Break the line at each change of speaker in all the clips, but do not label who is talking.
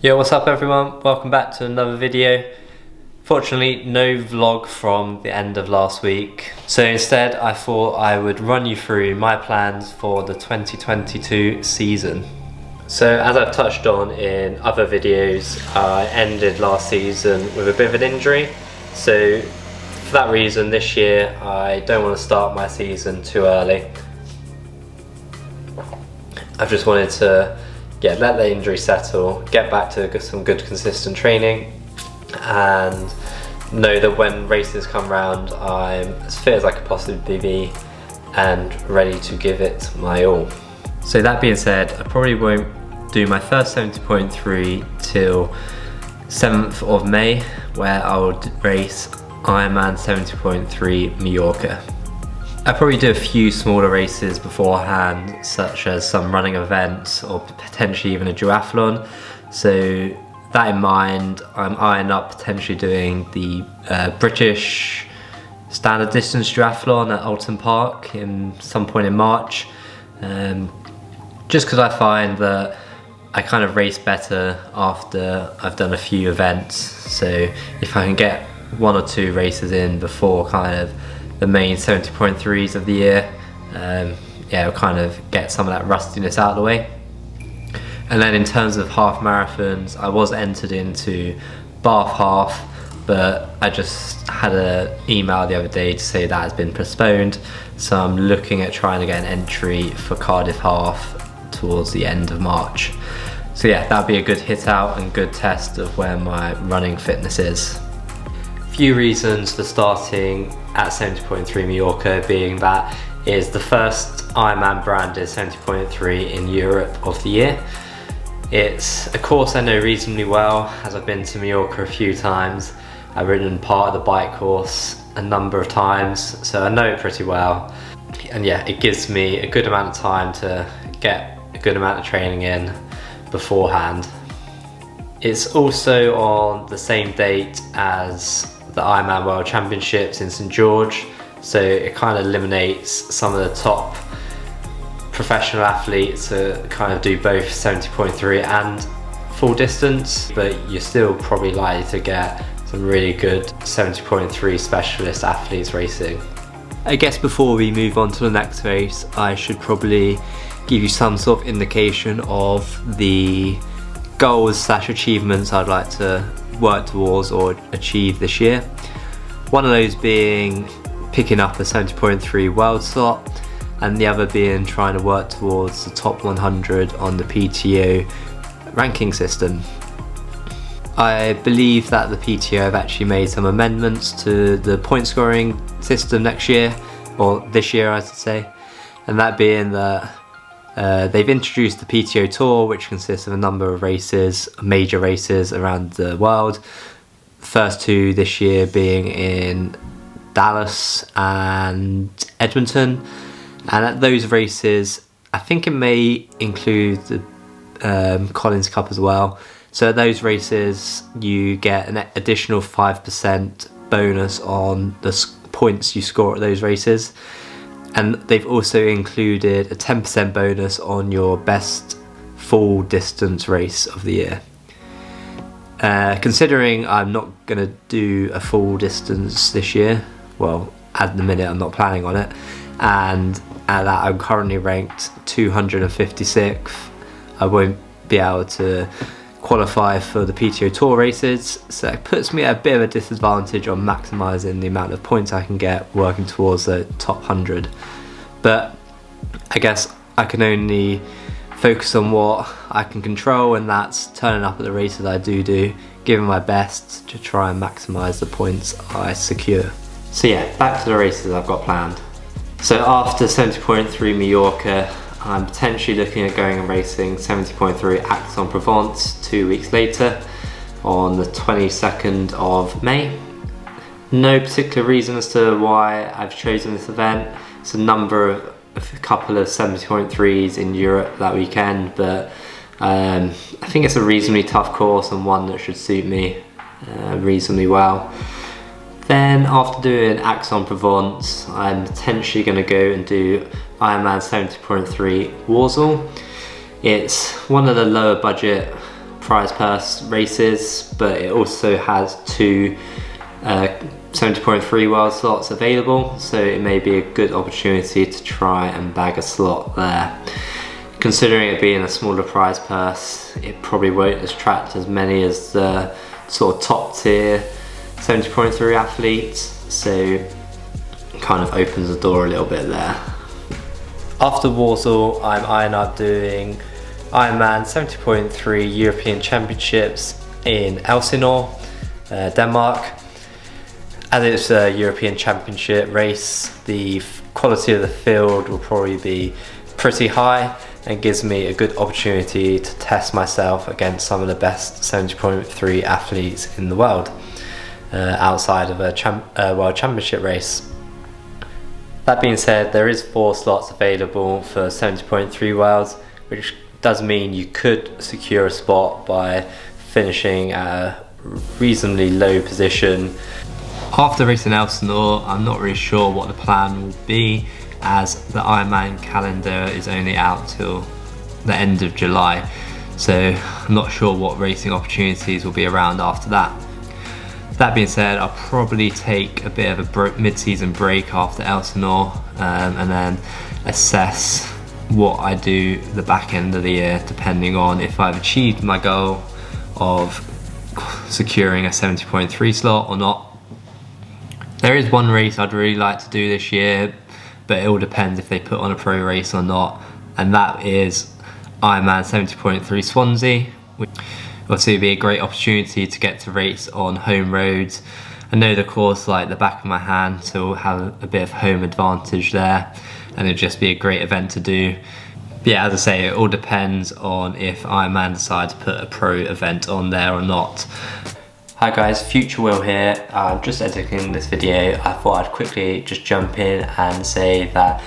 Yo, what's up everyone? Welcome back to another video. Fortunately, no vlog from the end of last week. So instead, I thought I would run you through my plans for the 2022 season. So as I've touched on in other videos, I ended last season with a bit of an injury. So for that reason, this year, I don't want to start my season too early. I've just wanted to let the injury settle, get back to some good consistent training, and know that when races come round, I'm as fit as I could possibly be and ready to give it my all. So that being said, I probably won't do my first 70.3 till 7th of May, where I'll race Ironman 70.3 Mallorca. I probably do a few smaller races beforehand, such as some running events or potentially even a duathlon. So that in mind, I'm eyeing up potentially doing the British standard distance duathlon at Alton Park in some point in March. Just because I find that I kind of race better after I've done a few events. So if I can get one or two races in before kind of the main 70.3s of the year, it'll kind of get some of that rustiness out of the way. And then in terms of half marathons, I was entered into Bath Half, but I just had an email the other day to say that has been postponed. So I'm looking at trying to get an entry for Cardiff Half towards the end of March. So yeah, that'd be a good hit out and good test of where my running fitness is. Few reasons for starting at 70.3 Mallorca being that is the first Ironman branded 70.3 in Europe of the year. It's a course I know reasonably well as I've been to Mallorca a few times. I've ridden part of the bike course a number of times, so I know it pretty well. And yeah, it gives me a good amount of time to get a good amount of training in beforehand. It's also on the same date as the Ironman World Championships in St George, so it kind of eliminates some of the top professional athletes to kind of do both 70.3 and full distance, but you're still probably likely to get some really good 70.3 specialist athletes racing. I guess before we move on to the next race, I should probably give you some sort of indication of the goals / achievements I'd like to work towards or achieve this year. One of those being picking up a 70.3 world slot, and the other being trying to work towards the top 100 on the PTO ranking system. I believe that the PTO have actually made some amendments to the point scoring system next year, or this year I should say, and that being that they've introduced the PTO Tour, which consists of a number of races, major races around the world. The first two this year being in Dallas and Edmonton. And at those races, I think it may include the Collins Cup as well. So at those races, you get an additional 5% bonus on the points you score at those races. And they've also included a 10% bonus on your best full distance race of the year. Considering I'm not going to do a full distance this year, well, at the minute I'm not planning on it, and at that I'm currently ranked 256th, I won't be able to qualify for the PTO Tour races, so it puts me at a bit of a disadvantage on maximising the amount of points I can get working towards the top 100. But I guess I can only focus on what I can control, and that's turning up at the races I do, giving my best to try and maximise the points I secure. So yeah, back to the races I've got planned. So after 70.3 Mallorca, I'm potentially looking at going and racing 70.3 Aix-en-Provence 2 weeks later on the 22nd of May. No particular reason as to why I've chosen this event. It's a couple of 70.3s in Europe that weekend, but I think it's a reasonably tough course and one that should suit me reasonably well. Then after doing Aix-en-Provence, I'm potentially going to go and do Ironman 70.3 Warsaw. It's one of the lower budget prize purse races, but it also has 2 70.3 world slots available, so it may be a good opportunity to try and bag a slot there. Considering it being a smaller prize purse, it probably won't attract as many as the sort of top tier 70.3 athletes, so it kind of opens the door a little bit there. After Warsaw, I'm eyeing up doing Ironman 70.3 European Championships in Elsinore, Denmark. As it's a European Championship race, the quality of the field will probably be pretty high and gives me a good opportunity to test myself against some of the best 70.3 athletes in the world outside of a World Championship race. That being said, there is 4 slots available for 70.3 Worlds, which does mean you could secure a spot by finishing at a reasonably low position. After racing Elsinore, I'm not really sure what the plan will be, as the Ironman calendar is only out till the end of July, so I'm not sure what racing opportunities will be around after that. That being said, I'll probably take a bit of a mid-season break after Elsinore and then assess what I do the back end of the year, depending on if I've achieved my goal of securing a 70.3 slot or not. There is one race I'd really like to do this year, but it all depends if they put on a pro race or not, and that is Ironman 70.3 Swansea. Obviously it'd be a great opportunity to get to race on home roads. I know the course like the back of my hand, so we'll have a bit of home advantage there, and it'd just be a great event to do. But yeah, as I say, it all depends on if Ironman decides to put a pro event on there or not. Hi guys, Future Will here. I'm just editing this video. I thought I'd quickly just jump in and say that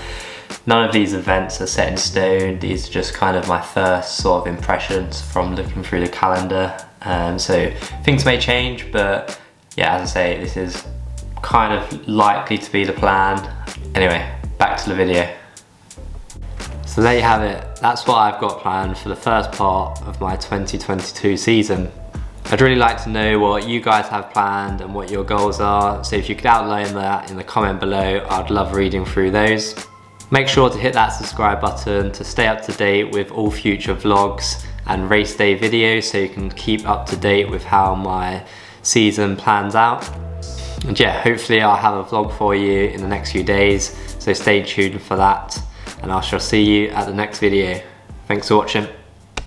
none of these events are set in stone. These are just kind of my first sort of impressions from looking through the calendar. So things may change, but yeah, as I say, this is kind of likely to be the plan. Anyway, back to the video. So there you have it. That's what I've got planned for the first part of my 2022 season. I'd really like to know what you guys have planned and what your goals are. So if you could outline that in the comment below, I'd love reading through those. Make sure to hit that subscribe button to stay up to date with all future vlogs and race day videos, so you can keep up to date with how my season plans out. And yeah, hopefully I'll have a vlog for you in the next few days, so stay tuned for that, and I shall see you at the next video. Thanks for watching.